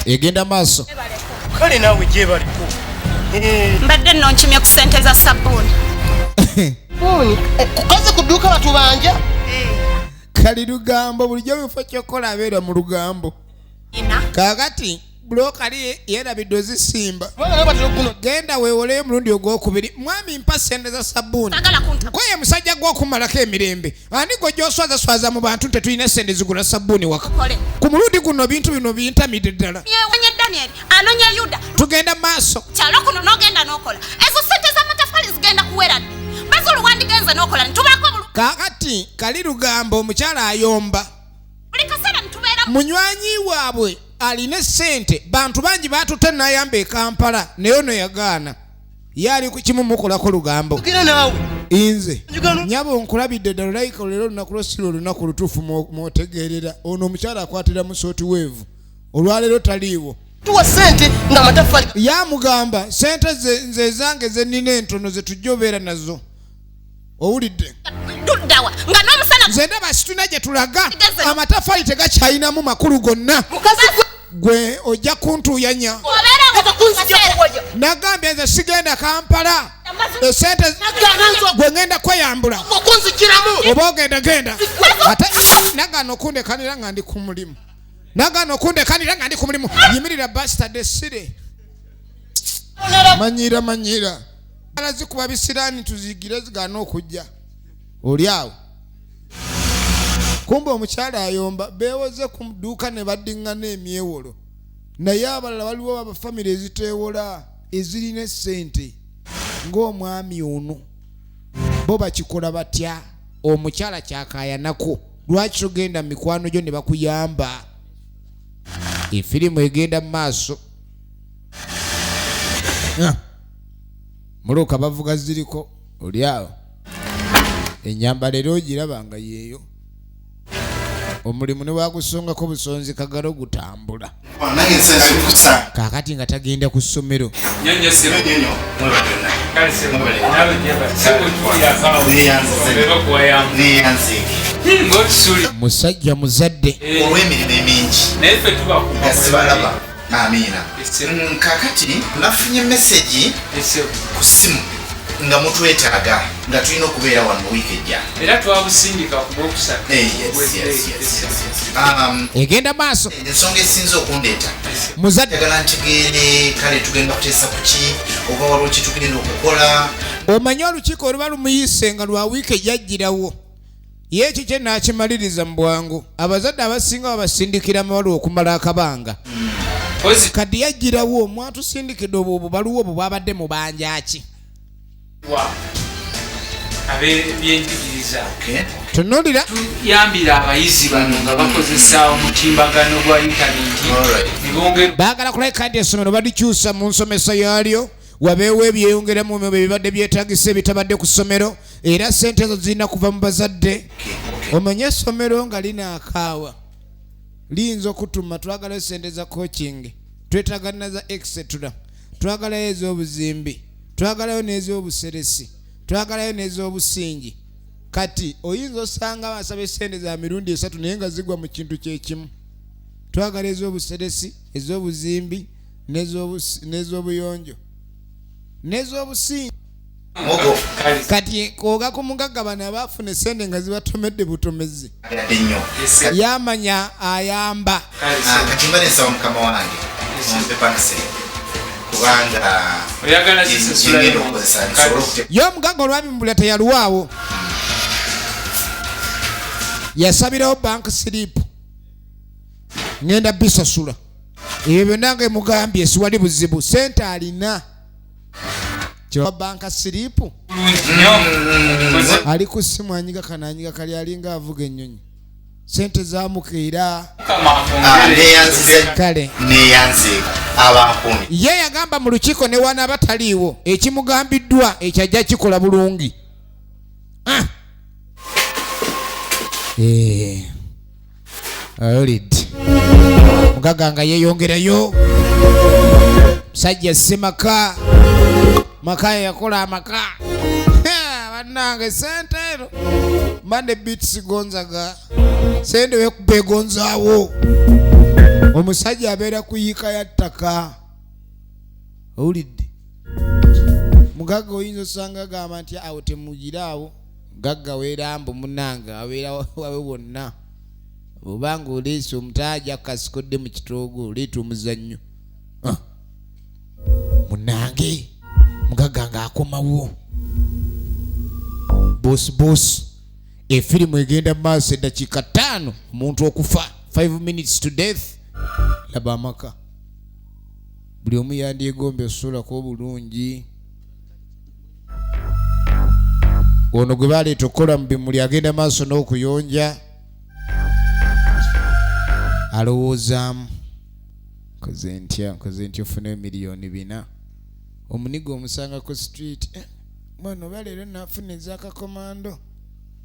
egenda maaso kale naawe gye baliko mbadde nno nkimye ku ssente za sabbuuni kukaze ku dduuka batubanja kali lugambo bulijjo bifo kyokkola abeera mu lugambo kaakati bulokali yerabidde ozisimba genda weewoleyo mulundi ogwokubiri mwami mpa ssente za sabbuuni gwe ye musajja gw'okumalako emirembe ani gwe gy'oswazaswaza mu bantu tetulina ssente zigula sabbuuni waka ku mulundi guno bintu bino bintamidde ddala anonya yuda tugenda maaso kyalo kuno n'ogenda n'okola ezo ssente z'amatafali zigenda kuwera bazulu wandigenze n'okola nitubako kaakati kali lugambo omukyala ayomba buli kaseera nitubeera munywanyi waabwe alina ssente bantu bangi baatutte n'ayamba e Kampala naye ono yagaana ye ali ku kimu mukolako lugambo nze nyabo nkulabidde ddala olayika leero olunaku lwosira olunaku lutuufu mwotegeerera ono omukyala akwatiramu sooti weevu olwaleero taliiwo tuwa ssente ng'amatafali yamugamba ssente nze zange zennina entono ze tujja obeera nazo owulidde duddawa nga n'omusana nze ndaba situna gye tulaga amatafali tegakyayinamu makulu gonna gwe ojja kuntuuyanya nagambye nze sigenda Kampala esente gwe ngenda kweyambula oba ogenda genda ate nagano okundekanira nga ndi ku mulimu yimirira bastard essire manyira zikuba bisiraani tuzigire zigaana okujja oli awo kumbe omukyala ayomba beewoze ku dduuka ne baddiŋŋana emyewolo naye abalala waliwo abafamire eziteewola ezirina essente ng'omwami ono bo bakikola batya omukyala kyakaayanako lwaki togenda mu mikwano gyo ne bakuyamba efirimu egenda mu maaso muluka bavuga ziriko oli awo ennyambala era ogiraba nga yeeyo omulimu ne bagusongako busonzi kagalo gutambula kaakati nga tagenda ku ssomero musajja muzadde olw'emirimu emingi gasibalaba amiina kakati nafunye message ku simu nga mutwetaaga nga tulina okubeera wano wiiki ejja era twabusindika ku bokusatu egenda maaso ensonga esinza okundeeta muzadde agala ntegeere kale tugenda kuteesa ku ki oba waliwo ki tugenda okukola omanye olukiiko oluba lumuyise nga lwa wiiki ejjajjirawo ye ekyo kye naakimaliriza mu bwangu abazadde abasinga babasindikira amawala okumala akabanga kadi yajjirawo mwatusindikidde obwo baliwo obwo bwabadde mu banja ki ab'ebyenjigiriza tunulira tuyambira abayizi bano nga bakozesa omutimbagano gwa intaneti baagala kulabika nti essomero balikyusa mu nsomesa yaalyo wabeewo ebyeyongeramu mu bibadde byetagisa ebitabadde ku ssomero era ssente ezo zirina kuva mu bazadde omanye essomero nga linaakaawa liyinza okutuma twagalayo ssente za coaching twetaganna za exetura twagalayo ez'obuzimbi twagalayo n'ez'obuseresi twagalayo n'ez'obusingi kati oyinza osanga basaba essente za mirundi 3 naye nga zigwa mu kintu kyekimu twagala ez'obuseresi ez'obuzimbi n'ez'obuyonjo n'ez'obusingi kati koga ku mugagga bano abaafuna essente nga zibatomedde butomezi yamanya ayamba kati mba nsaba mukama wange ompepanse kubanga oyagala zisesula yo omugagga olwabimbula teyaluwaawo yasabirawo bank slip ngenda bisasula ebyo byonna nga emugambye siwali buzibu sente alina kyowa banka siripu ali ku ssimu anyiga kananyiga kali alinga avuga ennyonyi sente zamukeera kale neyanzika abankumi ye yagamba mu lukiiko ne wana bataliiwo ekimugambiddwa ekyajja kikola bulungi olid mugagga nga yeeyongerayo musajja semaka maka yakola amaka bannange sente ero mbadde beats gonzaga sente wekubegonzaawo omusajja abeera kuyiika ya ttaka owulidde mugagga oyinza osanga agamba nti awo temugira awo gagga weerambo munange abeera wawe wonna obanga oleese omutaaja kasikodde mu kitoogo oleeta omuzannyo munange mugagga ng'akomawo bosi efirimu egenda mu maaso eddakiika 5 omuntu okufa 5 minutes to death laba amaka buli omu yandyegombe osolako bulungi ono gwe baleeta okukola mu bimuli agenda maaso n'okuyonja alowoozaamu nkoze ntya ofune $4,000,000 omuniga omusangako street mwana oba leero nafuna ezakakomando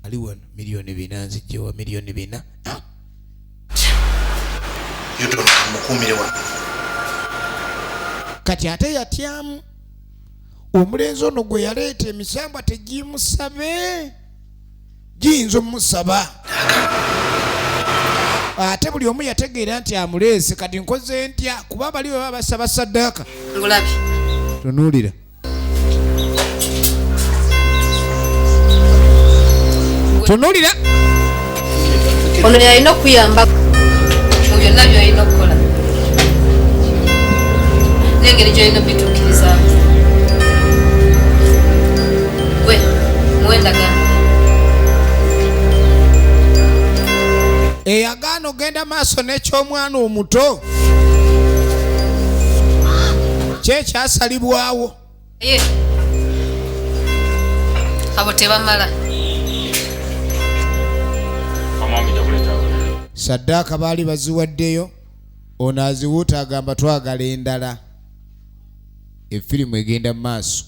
ali wano $4,000,000 nzijjewa $4,000,000 mukumire wano kati ate yatyamu omulenzi ono gwe yaleeta emisambwa tegimusabe giyinza omusaba ate buli omu yategeera nti amuleese kati nkoze ntya kuba bali baba basaba saddaaka ngulabi tunuulira tunuulira ono yalina okuyamba mu byonna by'olina okukola n'engeri gy'olina obituukirizamu gwe muwendagana eyagaana ogenda maaso n'ekyomwana omuto kyekyasalibwawo ye abo tebamala saddaaka baali baziwaddeyo ono aziwuuta agamba twagala endala efirimu egenda mu maaso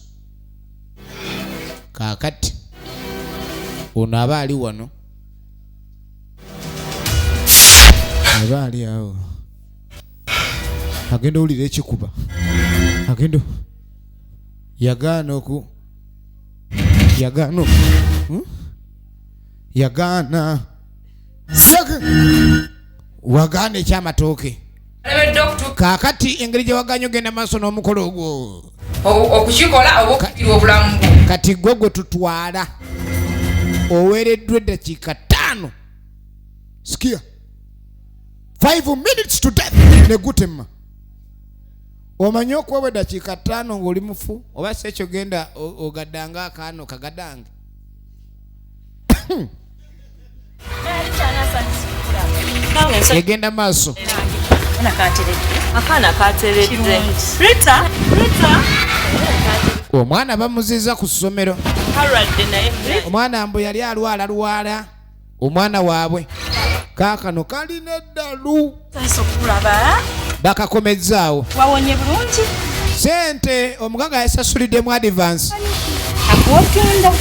kaakati ono aba ali wano aba ali awo agenda owulira ekikuba agenda yagaana wagaana ekyamatooke kaakati engeri gye waganya ogenda maaso n'omukolo ogwo okukikola oba okukira obulamu bwo kati gwe tutwala oweereddwa eddakiika 5 sikia 5 minutes to death negutema omanyi okuweebwa eddakiika 5 ng'oli mufu oba si ekyo genda ogaddanga akaano kagadange egenda maaso akaana kateredde Rita omwana bamuziza ku ssomero kalwadde naye omwana mbu yali alwala omwana waabwe kaakano kalina eddalu okulaba bakakomezzaawo wawonye bulungi sente omugagga yasasulidde advance akuwotunda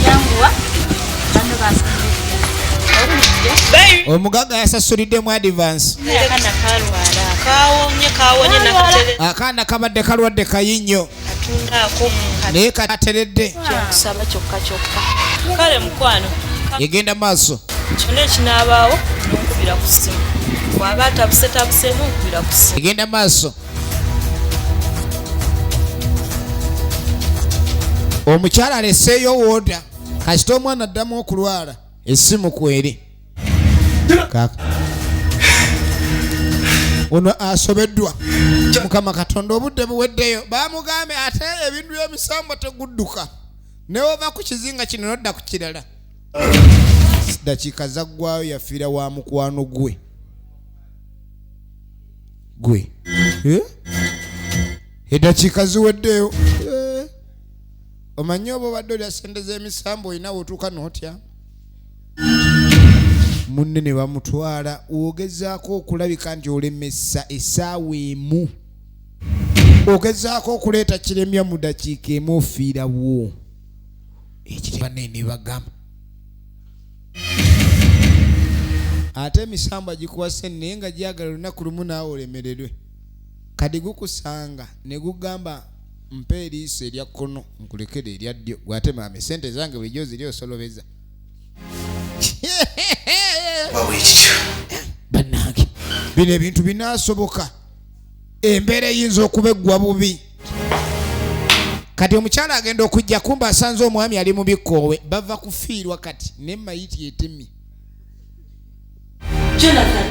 yanguwa bano basomedde omugagga yasasulidde advance akaana kalwala kawonye nakatere akaana kabadde kalwadde kayinnyo atundako naye kateredde kusaba kyokka kale mukwano egenda maaso kyonna ekinaabaawo n'okubira ku ssimu bw'aba atabuseemu okubira ku ssimu egenda maaso omukyala aleseeyo wooda kasita omwana addamu okulwala essimu kweri ono asobeddwa mukama katonda obudde buweddeyo bamugambe ate ebintu by'emisambwa tegudduka newoova ku kizinga kino nodda ku kirala dakiika zaggwayo yafiira wa mukwano gwe eddakiika ziweddeyo omanyi oba obadde olya sente z'emisambo olina wotuuka n'otya munne ne bamutwala ogezaako okulabika nti olemesa essaawa emu ogezaako okuleeta kiremya mu dakiika emu ofiirawo ekiribanene bagamba ate emisambwa gikuwase naye nga gyagala olunaku lumu naawe olemererwe kadi gukusanga ne gugamba mpa eriiso erya kkono nkulekere erya ddyo gwate maama esente zange bulijjo ziri osolobeza wabwe ekityo bino ebintu binaasoboka embeera eyinza okubeggwa bubi kati omukyala agenda okujja kumba asanze omwami ali mu bikkoowe bava kufiirwa kati ne mayiti etemye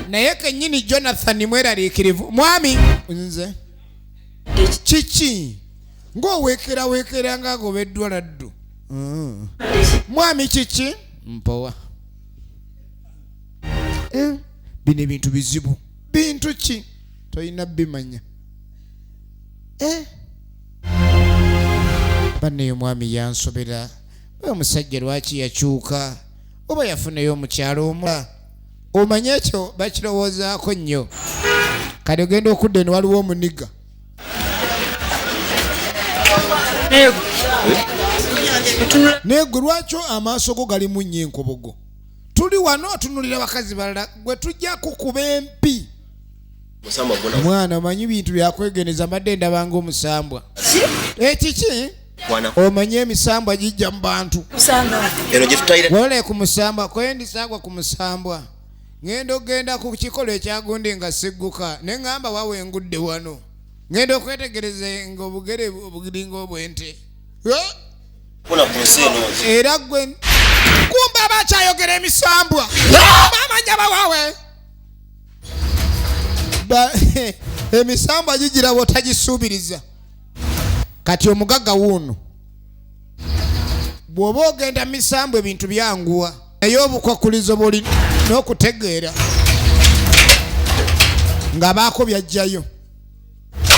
naye kennyini Jonathan mweraliikirivu mwami nze kiki ng'oweekera ng'agobeddwa laddu mwami kiki mpowa bino ebintu bizibu bintu ki toyina bimanya banneyo mwami yansobera omusajja lwaki yakyuka oba yafunayo omukyalo omulala omanye ekyo bakirowoozaako nnyo kati ogenda okudda ne waliwo omuniga naye gwe lwakyo amaaso go galimu nnyo enkobogo tuli wano otunulira bakazi balala gwe tujja kukuba empi omwana omanyi bintu byakwegeneza mbadde ndabanga omusambwa ekiki omanye emisambwa gijja mu bantu wole ku musambwa kwendisagwa ku musambwa ngenda okgenda ku kikolo ekyagundi nga sigguka ne ngamba wawengudde wano ngenda okwetegereza nga obugere obugiringa obwente era gwe kumba bakyayogera emisambwa bamanya bawawe emisambwa gigira bwotagisuubiriza kati omugagga wuuno bw'oba ogenda mu misambwa ebintu byanguwa naye obukwakulizo buli n'okutegeera nga baako byajjayo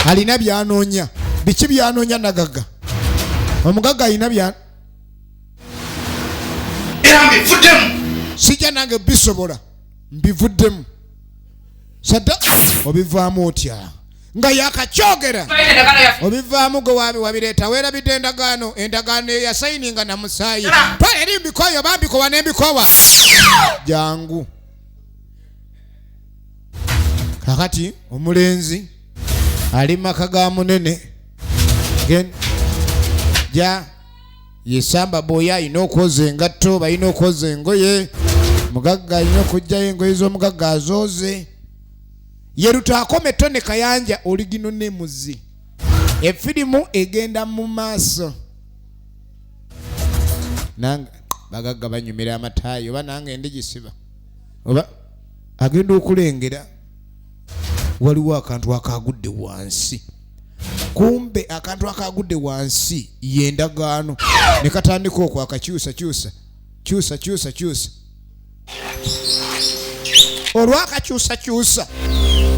alina byanoonya biki byanoonya nagagga omugagga alina sijja nange bisobola mbivuddemu sadda obivaamu otya nga yakakyogera obivaamu gwe wabireeta weerabidde endagaano yasayininga na musaayi pale eri mbikoyo bambikowa n'embikowa jangu kakati omulenzi ali maka ga munene ja yesamba boya alina okwoza engatto balina okwoza engoye mugagga alina okugjayo engoye z'omugagga azooze yeruta akome tone kayanja oligino nemuzi efirimu egenda mu maaso nange bagagga banyumira amataayi oba nange ndigisiba oba agenda okulengera waliwo akantu akagudde wansi kumbe akantu akagudde wansi yendagaano ne katandika okwo akakyusa olwakakyusa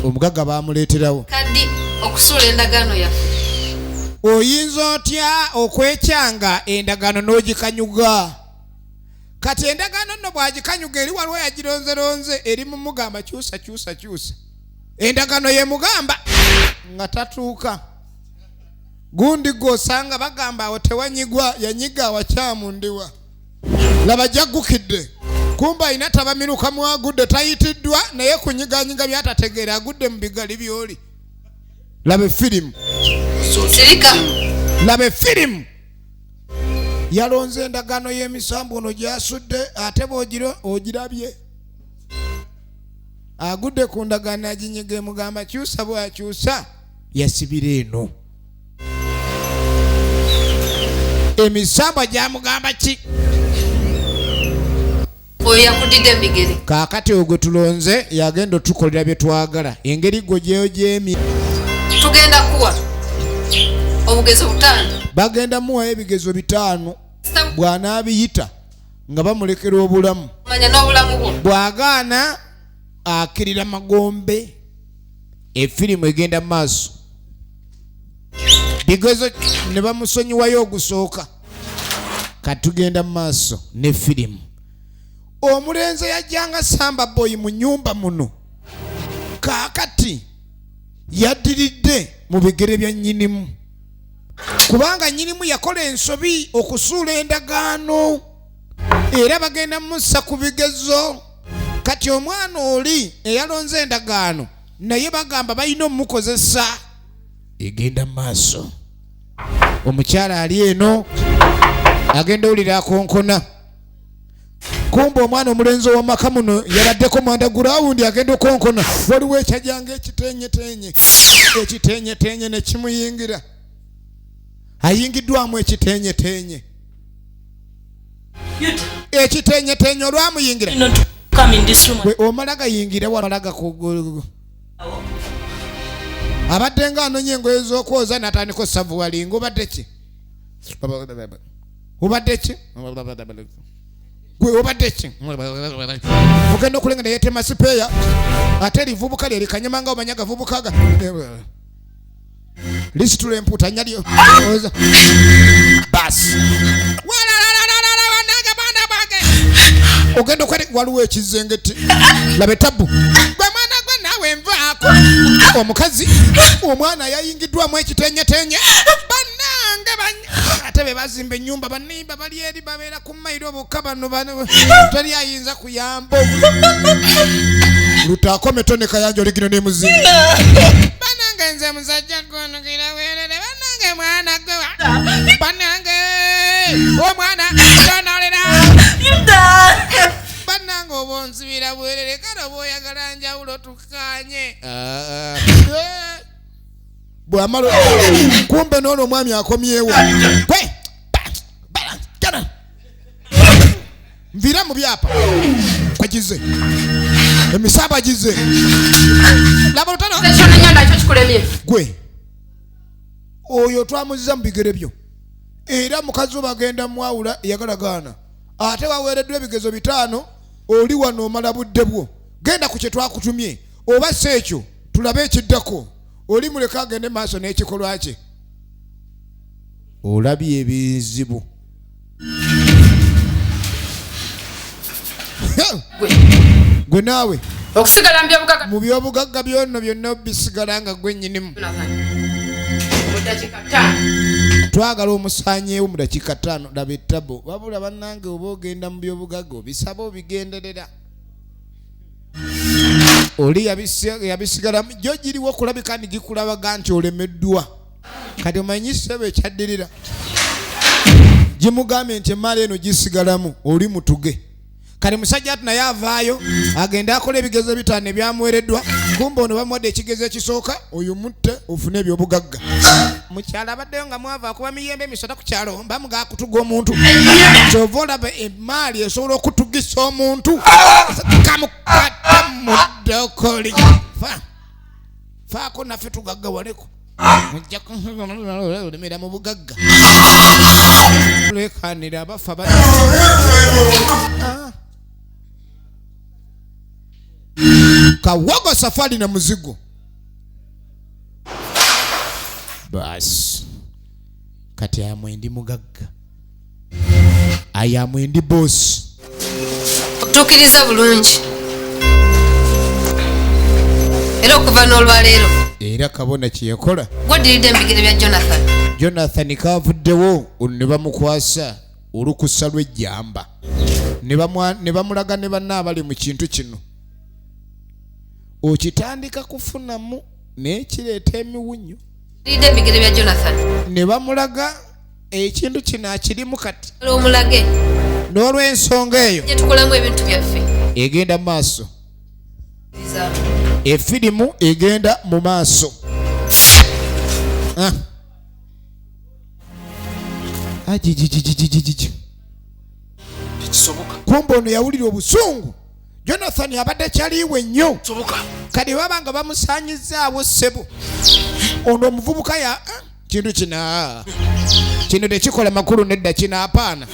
omugagga bamuleeterawo kadi okusuula endagaano yaffe oyinza otya okwekyanga endagaano n'ogikanyuga kati endagaano nno bw'agikanyuga eri waliwo yagironzeronze eri mumugamba kyusa endagaano ye mugamba nga tatuuka gundi gw'osanga bagamba awo tewanyigwa yanyiga awakyamundiwa laba jaggukidde kumba alina tabamiruka mwagudde tayitiddwa naye kunyiganyiga byatategeera agudde mu bigali byoli laba efirimu yalonze endagaano y'emisambu ono gyasudde ate ogirabye agudde ku ndagaano aginyiga emugamba kyusa bwakyusa yasibira eno emisambwa gyamugamba ki oyo yakudidde emigere kaakati ogwe tulonze yagenda otukolera bye twagala engeri gwe gyeyojemye tugenda kuwa obugezo 5 bagenda muwayo ebigezo 5 bw'anaabiyita nga bamulekera obulamu manya n'obulamu bwo bw'agaana akirira magombe efirimu egenda mu maaso bigezo ne bamusonyiwayo ogusooka katugenda mu maaso ne firimu omulenzi yajjanga samba boy mu nnyumba muno kaakati yaddiridde mu bigere bya nnyinimu kubanga nnyinimu yakola ensobi okusuula endagaano era bagenda mussa ku bigezo kati omwana oli eyalonze endagaano naye bagamba balina omukozesa egenda mu maaso omukyala ali eno agenda owulira akonkona kumbe omwana omulenzi ow'amaka muno yabaddeko mwanda gurawundi agenda okonkona waliwo ekyajanga ekitenyetenye ne kimuyingira ayingiddwamu ekitenyetenye olwamuyingira omala gayingire walaga kugulu abadde nga anonye engoye z'okwoza natandika savuwalinga obadde ki gwe obadde ki ogenda okulenga neyetema sipeya ate livubuka lye likanyama nga omanya gavubukaga lisitula empuutanya lyo basi ogenda okwere waliwo ekizengeti labe tabu gwe mwana gwe naawe nvaako omukazi omwana yayingiddwamu ekitenyetenye bannange ate be bazimba ennyumba banimba bali eri babeera ku mairo bokka bano tali ayinza kuyamba lutaako metone kayanja oligino nemuzinga bannange nze musajja gonukira weerere bannange mwana gwe bannange omwana tonolera bannange obonsibira bwerere kale oba oyagala njawulo tukanye bwamala kumbe n'olwo omwami akomyewo nvira mu byapa kwagize emisaba gize laba lutano gwe oyo twamuziza mu bigere byo era mukazi bagenda mwawula yagalagaana ate waweereddwa ebigezo 5 oli wano omala budde bwo genda ku kye twakutumye oba si ekyo tulabe ekiddako oli muleka agende maaso n'ekikolwa kye olabye ebizibu gwe naawe okusigala mu byobugagga byonna byonna bisigala nga gwe nnyinimu twagala omusanyeewo mu dakiika 5 laba ettabo wabula bannange oba ogenda mu byobugagga obisaba obigenderera oli yabisigalamu gyo giriwo okulabika ni gikulabaga nti olemeddwa kati omanyi ssebo ekyaddirira gimugambye nti emaala eno gisigalamu oli mutuge kale musajja ati naye avaayo agenda akola ebigezo 5 ebyamuweereddwa kumbe ono bamuwadde ekigezo ekisooka oyo mutte ofune ebyobugagga mukyala abaddeyo nga mwava akuba miyembe emisota ku kyalo bamuga akutuga omuntu kyova olaba emaali esobola okutugisa omuntu kamukwata muddokoli faako naffe tugaggawaleko olemera mu bugagga lekanira abafa kawogo safari na muzigo basi kati ayamwendi mugagga ayamwendi boss okutuukiriza bulungi era okuva n'olwaleero era kabona kyeyakola gwaddiridde embigere bya Jonathan kavuddewo ne bamukwasa olukusa lw'ejjamba ne bamulaga ne banna abali mu kintu kino okitandika kufunamu n'ekireeta emiwunyo ddiridde embigere bya Jonathan ne bamulaga ekintu kino akirimu kati olw'omulage n'olw'ensonga eyo gye tukolamu ebintu byaffe egenda mu maaso efirimu egenda mu maaso kumbe ono yawulira obusungu Jonathan abadde kyaliiwe nnyo kati babanga bamusanyizaawo ssebo ono omuvubuka ya kintu kino tekikola makulu nedda kino apaana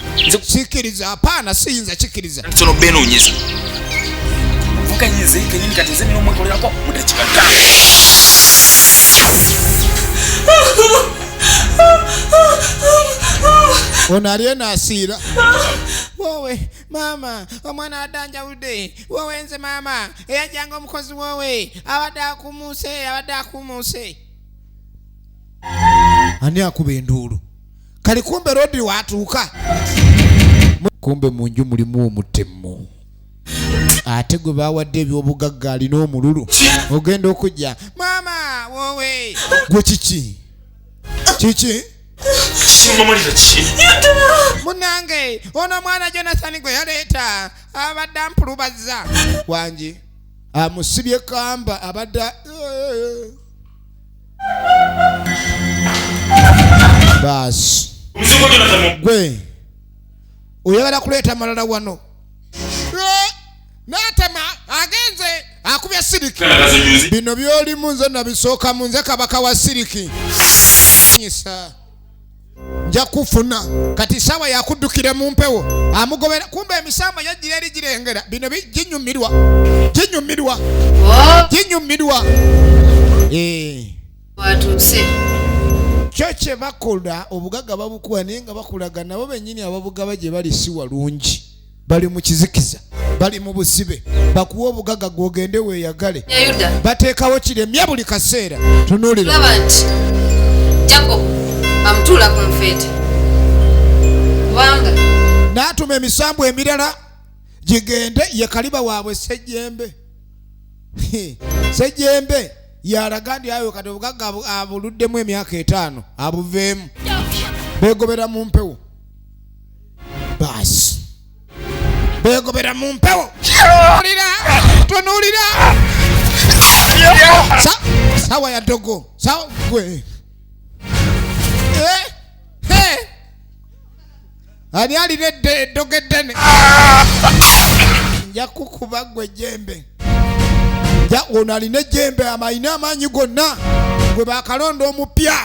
sikiriza apaana siyinza kikiriza sono benoonyeza mukanyize kenyini kati nze nino mwekolerako mudakikata ono aliye naasiira wowe mama omwana adanjawudde wowe nze mama eyajjanga omukozi wowe abadde akumuuse ani akuba enduulu kali kumbe rodi watuuka kumbe mu nju mulimu omutemu ate gwe bawadde ebyobugagga alina omululu ogenda okujja mama wowe gwe kiki Simumalira ki? Munange ono mwana Jonathan gwe yaleeta abadde ampulubaza wangi amusibye kamba abadde basi Omuzigo Jonathan gwe oyagala kuleeta malala wano n'atema agenze akubya siriki bino byolimu nze nabisooka mu nze kabaka wa siriki nyisa nja kufuna kati sawa yakuddukira mu mpewo amugobera kumbe emisamba yagira eri girengera bino ginyumirwa Watuuse. kyo kye bakola obugagga babukuwa naye nga bakulaga nabo bennyini ababugaba gye bali si walungi bali mu kizikiza bali mu busibe bakuwa obugagga gwogende weeyagale bateekawo kiremya buli kaseera tunuulira Laba nti Jacob amutuula ku nfeete kubanga n'atuma emisambu emirala gigende ye kaliba waabwe Sejjembe yalaga ndi ayo kati obugagga abuluddemu emyaka 5 abuveemu beegobera mu mpewo basi beegobera mu mpewo tunuulira sawa ya dogo sawa gwe ani alina eddogo eddene nja kukuba gwe jembe ono alina ejjembe amayina amaanyi gonna gwe bakalonda omupya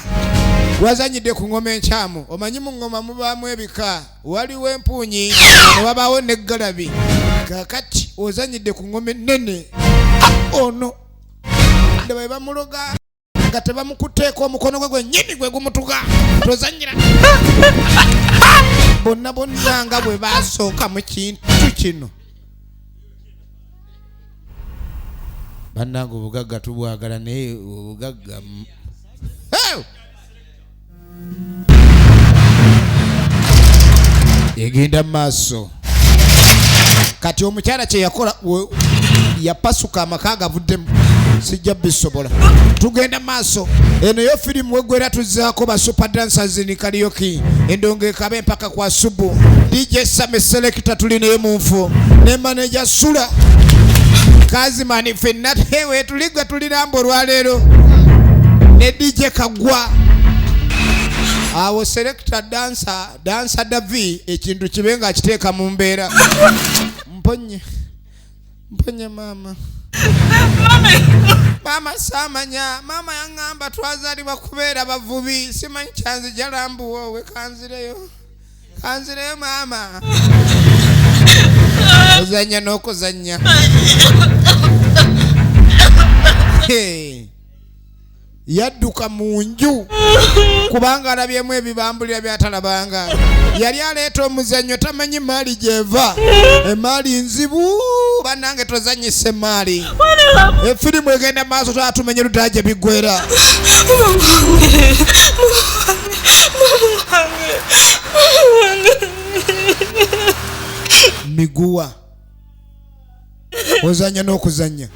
wazanyidde ku ngoma enkyamu omanyi mu ngoma mubaamu ebika waliwo empuunyi ne wabaawo n'eggalabi kakati ozanyidde ku ngoma ennene ono bwe bamuloga nga tebamukuteeka omukono gwe gwennyini gwe gumutuga tozanyira bonna nga bwe basooka mu kintu kino bannange obugagga tubwagala naye obugagga egenda maaso kati omukyala kye yakola yapasuka amaka gavuddemu sijja bisobola tugenda maaso eno yo firimu wegwera tuzaako ba super dancers ni karaoke endongo ekabe mpaka kwa subu DJ Same Selector tulinayo mu nfu ne manager Sula kazi mani fenna tewe tuligwa tulirambo lwaleero ne DJ Kagwa awo selector dancer Davi ekintu kibenga akiteeka mu mbeera mponye mama samanya mama yangamba twazalibwa kubeera bavubi simanyi kyanzi jalambu wowe kanzireyo mama ozanya n'okuzanya yadduka mu nju kubanga alabyemu ebibambulira byatalabanga yali aleeta omuzannyo tamanyi maali gyeva emaali nzibu bannange tozanyisa emaali efirimu egenda maaso twatumenye lutaje biggwera miguwa ozanya n'okuzanya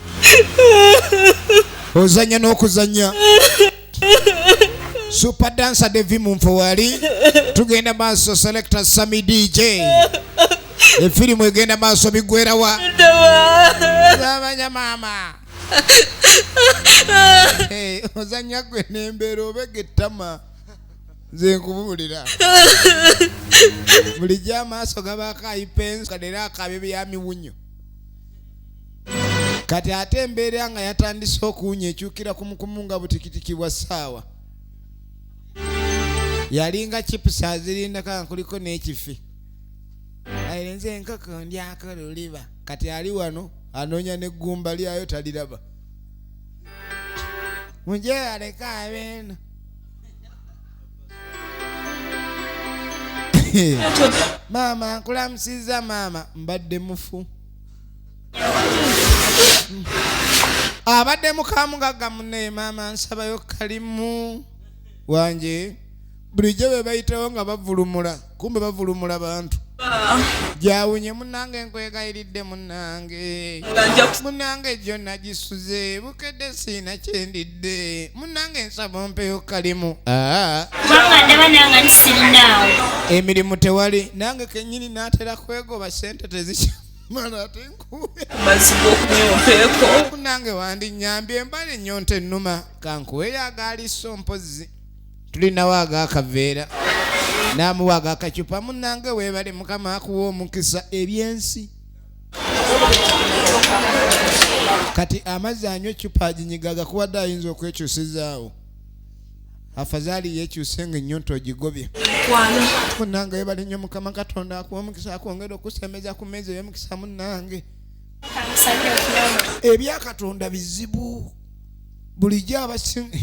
super dancer Devi mumfo wali tugenda maaso selector Sami DJ efirimu egenda maaso biggwera wa zamanya mama ozanya gwe n'embeera obega ettama nze nkubulira buli gy'amaaso gabaako ayipensi kadera akabe byamiwunyo kati ate embeera nga yatandise okuwunya ekyukira kumukumu nga butikitiki bwa ssaawa yalinga chips azirinda kanga kuliko n'ekifi ayirenze enkoko ndyako luliba kati ali wano anoonya n'eggumba lyayo taliraba muje aleka abeeno mama nkulamusiza mama mbadde mufu abadde mukamugagga munne mama nsabayo kalimu wanje bulijjo be bayitawo nga bavulumula kumbe bavulumula bantu Jawunye munange nkwegayiridde munange. Munange jonna gisuze bukedde sina kyendidde. Munange nsaba mpeyo kalimu. Kubanga ndaba nanga ntisinaawo. Emirimu tewali nange kenyini naatera kwegoba sente tezikimala ate nkuwe. Mazibu okumyompeeko. Munange wandinyambye embale ennyonta ennuma kankuweyo agaaliso mpozi. Tulinawo agaakaveera. Namuwa agakacupa munange weebale mukama akuwa omukisa ebyensi. Kati amazzi anywa ecupa aginyiga agakuwadde ayinza okwekyusizaawo. Afadhali yekyuse ng'ennyonta ogigobye. Munange weebale nnyo mukama Katonda akuwa omukisa akwongera okusemeza ku mmeeza ey'omukisa munange. Ebyakatonda bizibu bulijjo abasinga.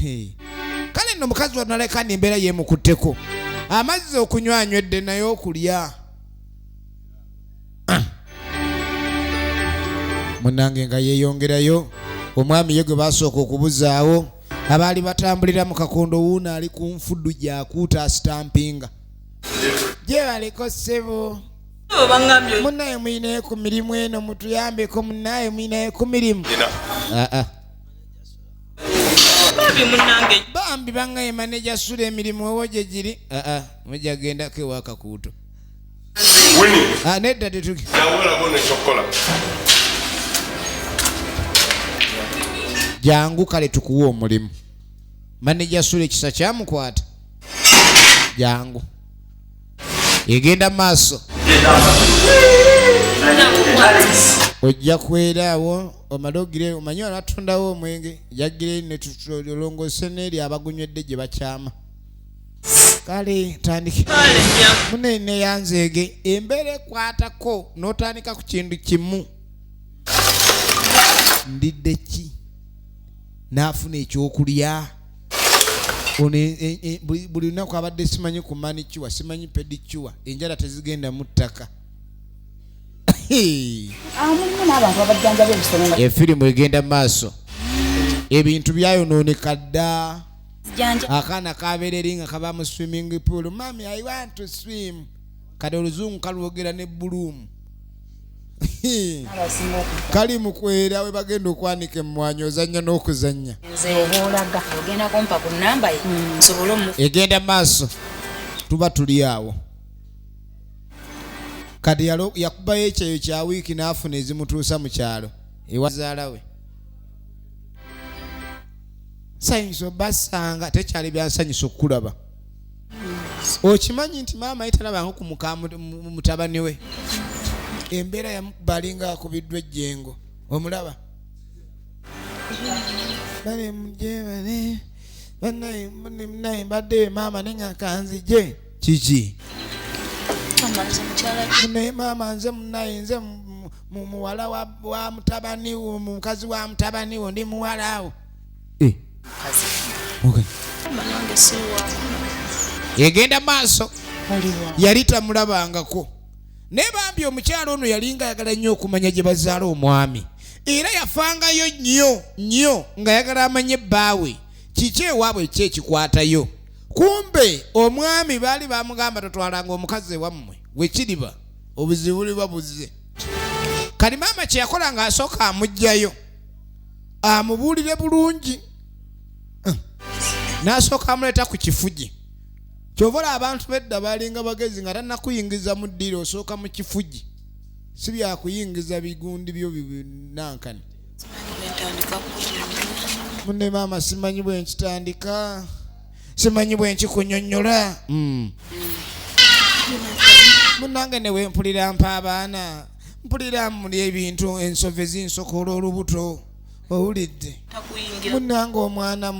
Kale nno mukazi wano aleka n'embeera yeemukutteko. Amazzi okunywa anywedde naye okulya. Munange nga yeeyongerayo omwami ye gwe baasooka okubuzaawo abaali batambulira mu kakondo wuuna ali ku nfuddu gy'akuuta asitampinga. Gye baliko ssebo. Munnaye muyinayo ku mirimu eno mutuyambeko munnaye muyinayo ku mirimu. Bambi bangaye maneja sula emirimu ewo gye giri. Mujja gendako ewa kakuuto. Nedda tetuki. Jangu kale tukuwa omulimu. Maneja sula ekisa kyamukwata. Jangu. Egenda maaso. Ojja kweraawo omalogire omanyi alatundawo omwenge jagire ne tutolongose n'eri abagunywedde gye bakyama. Kale tandike. Munene yanzeege embeera ekwatako n'otandika ku kintu kimu. Ndidde ki? Naafuna ekyokulya. Buli lunaku abadde simanyi ku manicuwa simanyi pedicuwa enjala tezigenda mu ttaka. Efirimu egenda maaso. Ebintu byayonooneka dda. Akaana kabeereri nga kaba mu swimming pool. Mami, I want to swim. Kati oluzungu kalwogera ne buluumu. Kali mu kwera we bagenda okwanika emmwanyi ozannya n'okuzannya. Egenda maaso. Tuba tuli awo. Kati yakubayo ekyeyo kya wiiki n'afuna ezimutuusa mu kyalo ewazaala we. Nsanyusa basanga tekyali byansanyusa okulaba. Okimanyi nti maama yetalabanga ku mutabani we. Embeera yamubalinga akubiddwa ejjengo. Omulaba? Bale mujebale. Bannaye mbadde maama nenga kanzije. Kiki? Naye maama nze munnaye nze muwala wa mutabani wo mukazi wa mutabani wo ndi muwala wo. Egenda maaso. Yali tamulabangako. Ne bambi omukyalo ono yalinga ayagala nnyo okumanya gye bazaala omwami. Era yafangayo nnyo nga ayagala amanye bbaawe. Kiki ewaabwe ki ekikwatayo? Kumbe omwami baali bamugamba totwalanga omukazi wammwe wekiriba obuzibu buliba buzze. Kali maama kye yakola nga asooka amugjayo amubuulire bulungi. N'asooka amuleeta ku kifugi. Kyovola abantu bedda balinga bagezi nga tannakuyingiza mu ddiiro osooka mu kifugi. Si byakuyingiza bigundi byo binankani. Munne maama simanyi bwe nkitandika. Simanyi bwe nkikunyonnyola. Munange ne wempulira mpa abaana. Mpulira muli ebintu ensove zinsokola olubuto. Owulidde? Munange omwana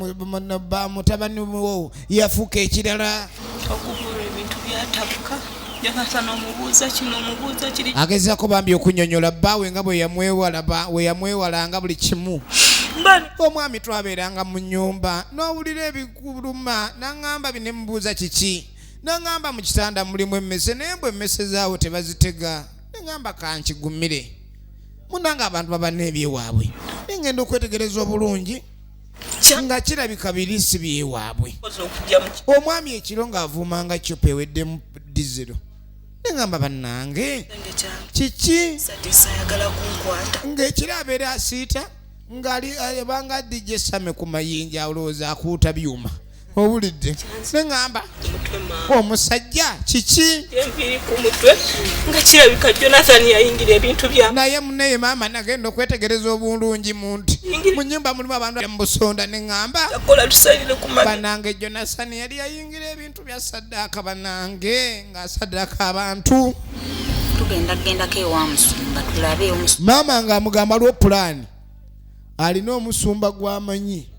mutabani wo yafuuka ekirala. Okubula ebintu byatabuka. Yakasana omubuuza kino omubuuza kiri. Agezaako bambi okunyonnyola bbaawe nga bwe yamwewalanga buli kimu. Omwami twabeeranga mu nnyumba n'owulira ebikuluma n'aŋŋamba bine mubuuza kiki. N'aŋŋamba mu kitanda mulimu emmese naye bwe emmese zaawo tebazitega. N'aŋŋamba kankigumire. Munange abantu baba n'ebyewaabwe. Ngenda okwetegereza obulungi nga kirabika birisi byewaabwe. Omwami ekiro ng'avuumanga ccupa eweddemu dizero. Nengamba bannange kiki sayagala kunkwata ng'ekirabeera asiita ngali banga DJ Same ku mayinja olowooza akuuta byuma owulidde neŋŋamba omusajja kiki enviiri ku mutwe nga kirabika Jonathan yayingira ebintu bya naye muneye maama nagenda okwetegereza obulungi mu nti mu nnyumba mulimu abantu mu busonda neŋŋamba yakola tusalire ku mani banange Jonathan yali yayingira ebintu bya saddaaka banange ng'asaddaaka abantu tugendako ewa musumba tulabe maama ng'amugamba lw'opulaani alina omusumba gw'amanyi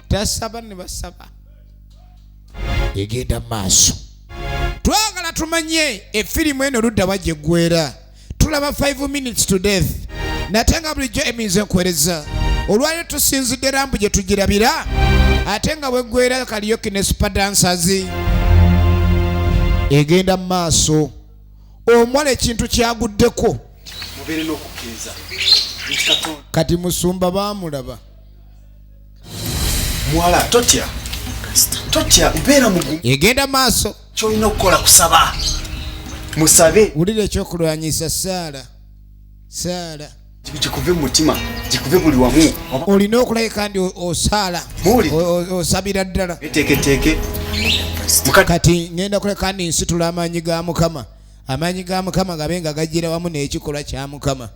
tasaba ne basaba egenda maaso twagala tumanye efirimu eno ludda wajja eggwera tulaba 5 minutes to death nate nga bulijjo emize nkwereza olwaliro tusinzidde rambu gye tugirabira ate nga bweggwera kaliyoki ne spaddancers egenda maaso omwala ekintu kyaguddeko mubeere n'okukkiriza kati musumba baamulaba muwala totya mbeera mugumu egenda maaso kyolina okukola kusaba musabe wulira ekyokulwanyisa saala gikuve mu mutima gikuve buli wamu olina okulabika kandi osaala osabira ddala eteeketeeke kati ngenda kuleka kandi nsitula amaanyi ga mukama gabe nga gajjira wamu n'ekikolwa kya mukama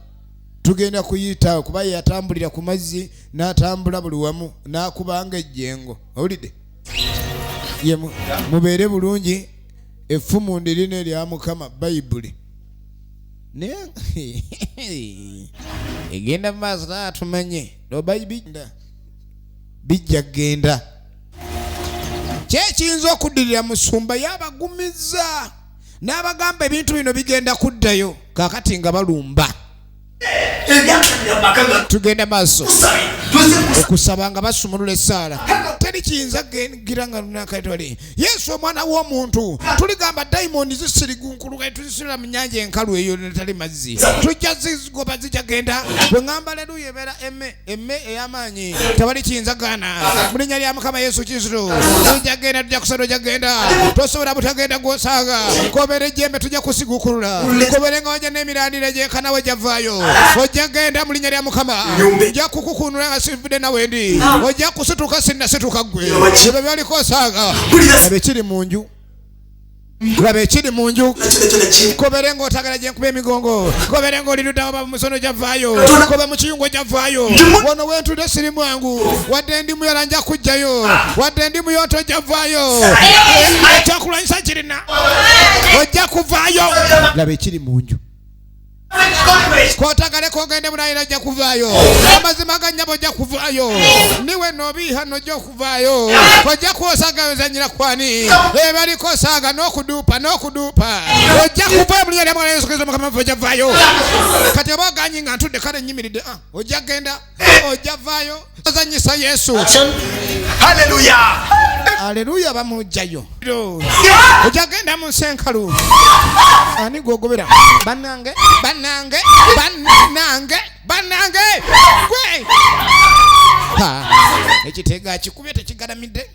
tugenda kuyita kuba yatambulira ku mazzi n'atambula buli wamu n'akubanga ejjengo owulidde mubeere bulungi effumu ndirina erya mukama bayibuli naye egenda mu maaso naatumanye lobayibinda bijja genda kyekiyinza okuddirira musumba yabagumizza n'abagamba ebintu bino bigenda kuddayo kaakati nga balumba tugenda maaso okusaba nga basumulula essaala teri kiyinza gira nga lunakaitwali Yesu omwana w'omuntu tuligamba dayimondi zisirigunkuluka tuzisula mu nnyanja enkalu eyo netali mazzi tujja zigoba zijagenda bwe ŋŋamba leluya ebeera emme ey'amaanyi tewali kiyinza gaana mu linnya lya Mukama Yesu Kristo tujagenda tujja kusala ojagenda tosobola butagenda gw'osaaga kobeera ejjembe tujja kusigukulula kobeere nga wajja n'emirandira gyekanawe gyavaayo ojja genda mu linnya lya Mukama ojja kukukunula nga sivudde nawe ndi ojja kusituka sinnasituka ggwe ebyo byaliko osaaga laba ekiri mu nju laba ekiri mu nju kobere ng'otagala gye nkuba emigongo kobere ng'oliruddawo ba musono gyavaayo kobe mu kiyungo gyavaayo wano wentudde siri mwangu wadde ndi muyala nja kujjayo wadde ndi muyoto gyavaayo ekyakulwanyisa kirina ojja kuvaayo laba ekiri mu nju kotagale kogende munayira ajja kuvaayo amazima ganyabo ojja kuvaayo niwe nobiiha nojja okuvaayo ojja kwosaga wezanyira kwani ebaliko osaaga n'okuduupa ojja kuvaayo mu linnya lya Mwana Yesu Kristo Mukama ojja vaayo kati oba oganyi nga ntudde kale nyimiridde ojja genda ojja vaayo ozanyisa Yesu Haleluya bamujjayo ojja genda mu nsenkalu ani gwogobera bannange gwe ekitega akikubye tekigalamidde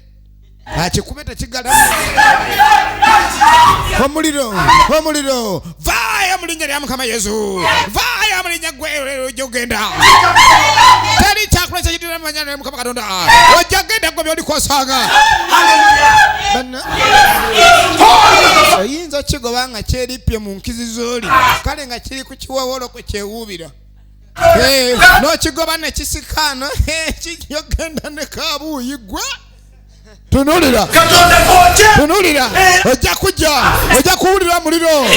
omuliro vaayo mu linnya lya Mukama Yesu vaayo mu linnya gwe gyogenda teri kyakulesa kitira mu mannya lya Mukama Katonda ojja genda gwe by'oliko osaaga oyinza kigoba nga kyerippye mu nkizi z'oli kale nga kiri ku kiwowolo kwe kyewuubira n'okigoba ne kisikaano kijogenda ne kabuuyi gwe tunulira ojja kuwulira muliro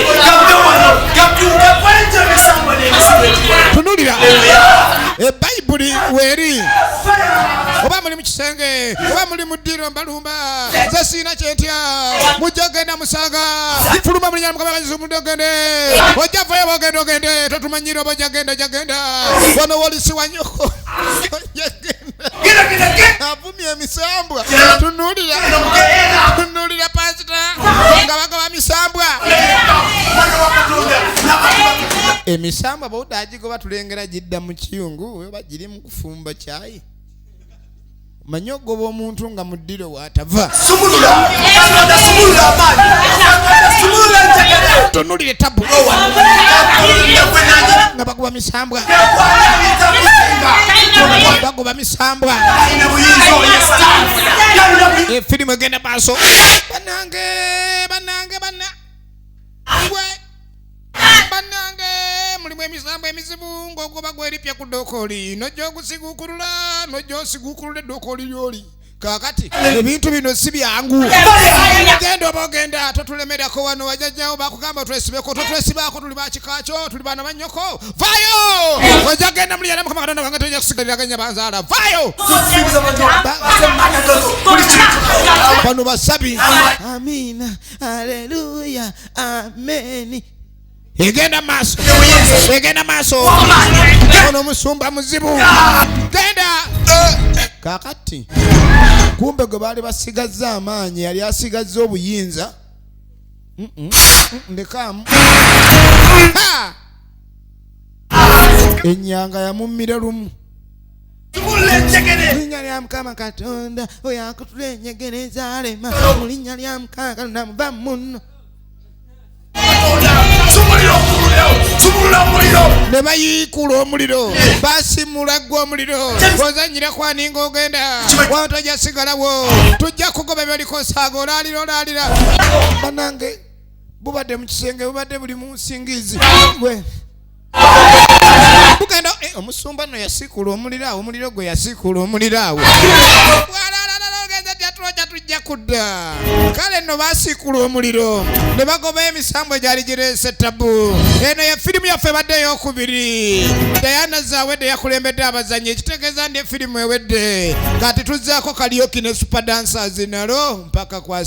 tunulira ebayibuli weeri oba muli mu kisenge oba muli mu ddiro mbalumba nze siina kyentya mujja genda musaaga fuluma mu linnya lya Mukama Yesu mudogende ojja vayo bogenda ogende totumanyire oba ojja genda wano wolisiwa nyoko ojja genda avumye emisambwa tunulira pasita nga bagoba misambwa emisambwa bawudde agigoba tulengera gidda mu kiyungu oba giri mu kufumba kyayi manyi ogoba omuntu nga mu ddiro waatava sumulula tonulire tabu nga bakuba misambwa bakuba misambwa efirimu egenda maaso banange mulimu emisambo emizibu ng'ogoba gweripya ku dokoli nojja ogusigukulula nojja osigukulula eddokoli lyoli kakati ebintu bino si byangu genda oba ogenda totulemerako wano wajajjawo bakugamba twesibeko totwesibako tuli bakikakyo tuli baana bannyoko vayo ojja genda muliyana mukama katonda wange tojja kusigaliraganya banzaala vayo bano basabi amina aleluya ameni egenda maaso ono musumba muzibu genda kakati kumbe gwe baali basigazza amaanyi yali asigazza obuyinza ndekamu ennyanga yamumira lumu linnya lya mukama katonda oyo akutula ennyegere ezaalema mu linnya lya mukama katonda muba muno ne bayiikula omuliro basimula gwa omuliro ozanyira kwaninga ogenda wantojja sigalawo tujja kugoba byaliko saaga olaalira banange bubadde mu kisenge bubadde buli mu nsingizi bugenda omusumba no yasiikula omuliro awo omuliro gwe yasiikula omuliro awo tujja kudda kale nno basiikula omuliro ne bagoba emisambo gyali gireese tabu eno ye firimu yaffe ebadde eyokubiri Diana Zawedde yakulembedde abazanyi ekitegeeza ndi efirimu ewedde kati tuzzaako Karaoke ne super dancers nalo mpaka kwa